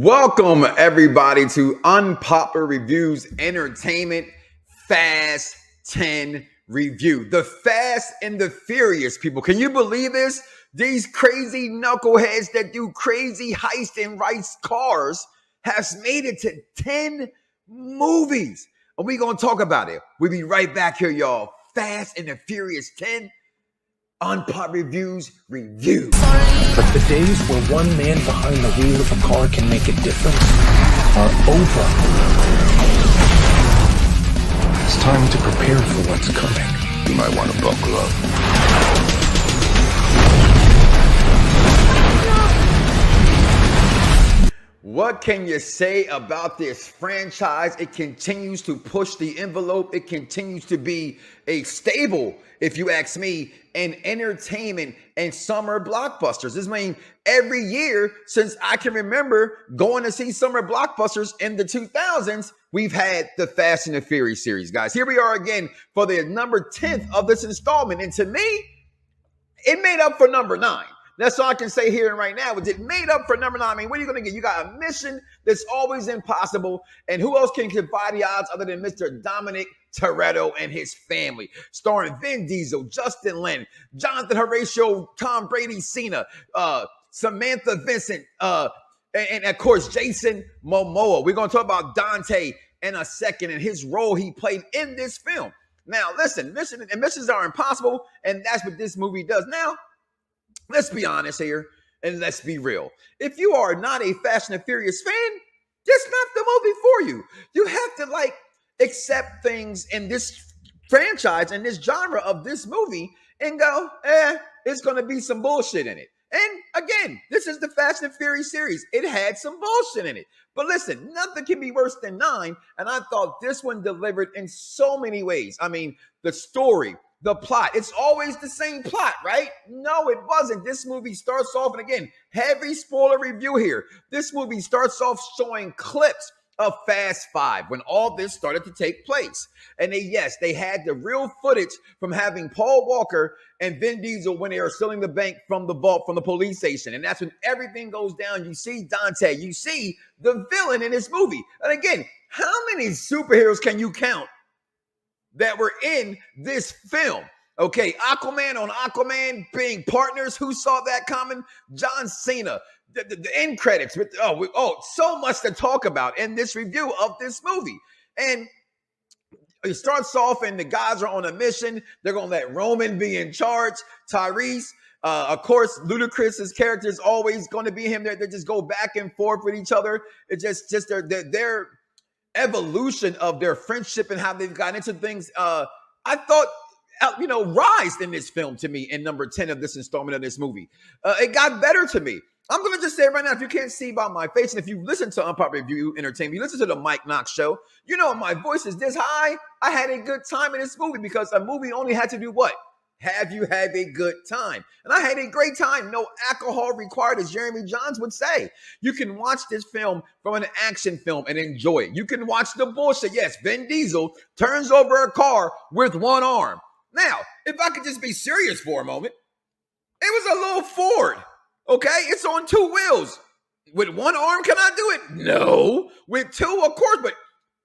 Welcome, everybody, to Unpopular Reviews Entertainment Fast 10 Review. The Fast and the Furious, people. Can you believe this? These crazy knuckleheads that do crazy heist and race cars has made it to 10 movies. And we're going to talk about it. We'll be right back here, y'all. Fast and the Furious 10 Unpopular Reviews Review. But the days where one man behind the wheel of a car can make a difference are over. It's time to prepare for what's coming. You might want to buckle up. What can you say about this franchise? It continues to push the envelope. It continues to be a staple, if you ask me, in entertainment and summer blockbusters. This means every year since I can remember going to see summer blockbusters in the 2000s, we've had the Fast and the Furious series, guys. Here we are again for the number 10th of this installment. And to me, it made up for number 9. That's all I can say here and right now. Is it made up for number 9? I mean, what are you going to get? You got a mission that's always impossible. And who else can defy the odds other than Mr. Jakob Toretto and his family? Starring Vin Diesel, Justin Lin, Jonathan Horatio, Tom Brady, Cena, Samantha Vincent, and of course, Jason Momoa. We're going to talk about Dante in a second and his role he played in this film. Now, listen, missions are impossible, and that's what this movie does. Now, let's be honest here, and let's be real. If you are not a Fast and the Furious fan, this is not the movie for you. You have to accept things in this franchise and this genre of this movie and go, it's going to be some bullshit in it. And again, this is the Fast and Furious series. It had some bullshit in it. But listen, nothing can be worse than 9. And I thought this one delivered in so many ways. I mean, the story, the plot, it's always the same plot, right? No, it wasn't. This movie starts off, and again, heavy spoiler review here. This movie starts off showing clips of Fast 5 when all this started to take place. And they had the real footage from having Paul Walker and Vin Diesel when they are stealing the bank from the vault from the police station. And that's when everything goes down. You see Dante, you see the villain in this movie. And again, how many superheroes can you count that were in this film? Okay, Aquaman on Aquaman being partners. Who saw that coming? John Cena. The end credits with so much to talk about in this review of this movie. And it starts off and the guys are on a mission. They're gonna let Roman be in charge. Tyrese, of course, Ludacris's character is always going to be him. They just go back and forth with each other. It's just their evolution of their friendship and how they've gotten into things. I thought, rise in this film to me in number 10 of this installment of this movie. It got better to me. I'm going to just say right now, if you can't see by my face, and if you listen to Unpopular Review Entertainment, you listen to the Mike Knox Show, you know my voice is this high. I had a good time in this movie because a movie only had to do what? Have you had a good time? And I had a great time. No alcohol required, as Jeremy Johns would say. You can watch this film from an action film and enjoy it. You can watch the bullshit. Yes, Vin Diesel turns over a car with one arm. Now, if I could just be serious for a moment, it was a little Ford. Okay, it's on 2 wheels. With one arm, can I do it? No. With 2, of course, but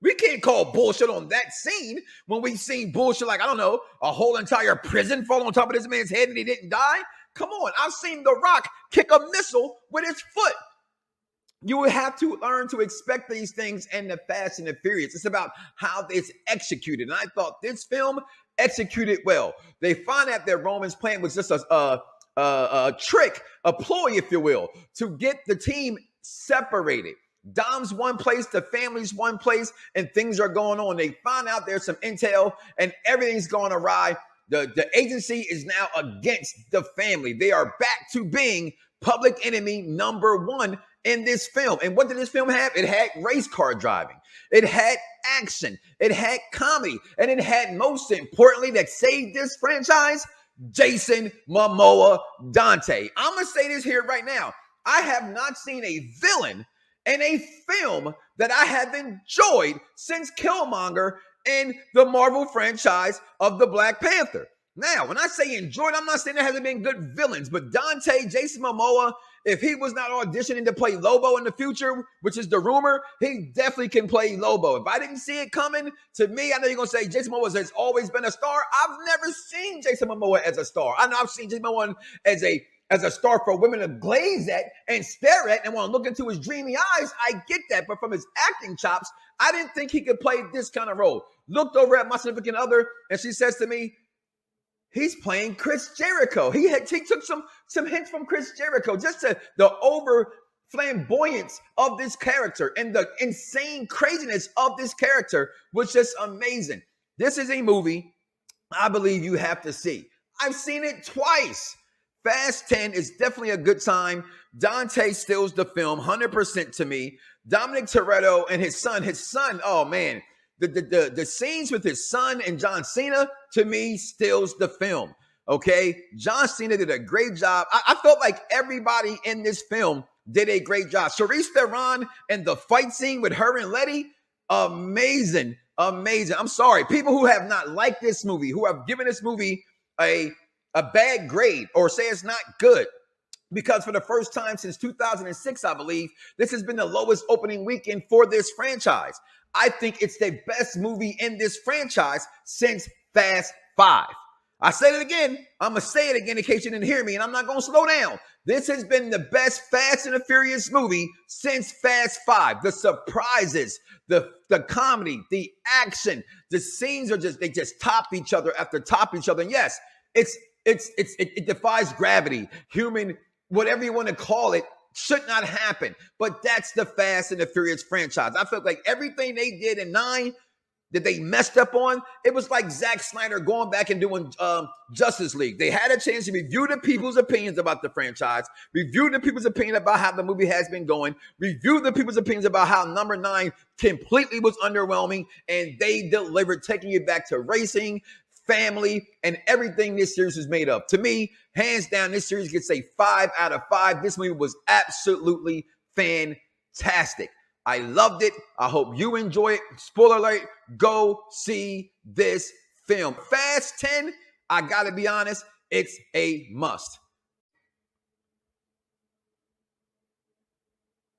we can't call bullshit on that scene when we've seen bullshit like, I don't know, a whole entire prison fall on top of this man's head and he didn't die. Come on, I've seen The Rock kick a missile with his foot. You would have to learn to expect these things in the Fast and the Furious. It's about how it's executed. And I thought this film executed well. They find out that Roman's plan was just a trick, a ploy, if you will, to get the team separated. Dom's one place, the family's one place, and things are going on. They find out there's some intel and everything's going awry. The agency is now against the family. They are back to being public enemy number 1 in this film. And what did this film have? It had race car driving. It had action. It had comedy. And it had, most importantly, that saved this franchise, Jason Momoa Dante. I'm going to say this here right now. I have not seen a villain in a film that I have enjoyed since Killmonger in the Marvel franchise of the Black Panther. Now, when I say enjoyed, I'm not saying there hasn't been good villains, but Jason Momoa, if he was not auditioning to play Lobo in the future, which is the rumor, he definitely can play Lobo. If I didn't see it coming, to me, I know you're going to say Jason Momoa has always been a star. I've never seen Jason Momoa as a star. I know I've seen Jason Momoa as a star for women to glaze at and stare at and want to look into his dreamy eyes. I get that, but from his acting chops, I didn't think he could play this kind of role. Looked over at my significant other, and she says to me, he's playing Chris Jericho. He took some hints from Chris Jericho, just to the over flamboyance of this character and the insane craziness of this character was just amazing. This is a movie I believe you have to see. I've seen it twice. Fast 10 is definitely a good time. Dante steals the film 100% to me. Dominic Toretto and his son, oh man, the scenes with his son and John Cena, to me, steals the film, okay? John Cena did a great job. I felt like everybody in this film did a great job. Charlize Theron and the fight scene with her and Letty, amazing. I'm sorry, people who have not liked this movie, who have given this movie a bad grade or say it's not good, because for the first time since 2006, I believe, this has been the lowest opening weekend for this franchise. I think it's the best movie in this franchise since Fast 5. I said it again. I'm going to say it again in case you didn't hear me, and I'm not going to slow down. This has been the best Fast and the Furious movie since Fast 5. The surprises, the comedy, the action, the scenes they just top each other after top each other. And yes, it defies gravity. Human, whatever you want to call it, should not happen. But that's the Fast and the Furious franchise. I felt like everything they did in 9 that they messed up on, it was like Zack Snyder going back and doing Justice League. They had a chance to review the people's opinions about the franchise, review the people's opinion about how the movie has been going, review the people's opinions about how number 9 completely was underwhelming, and they delivered, taking it back to racing, family, and everything this series is made of. To me, hands down, this series gets a 5 out of 5. This movie was absolutely fantastic. I loved it. I hope you enjoy it. Spoiler alert, go see this film. Fast 10, I gotta be honest, it's a must.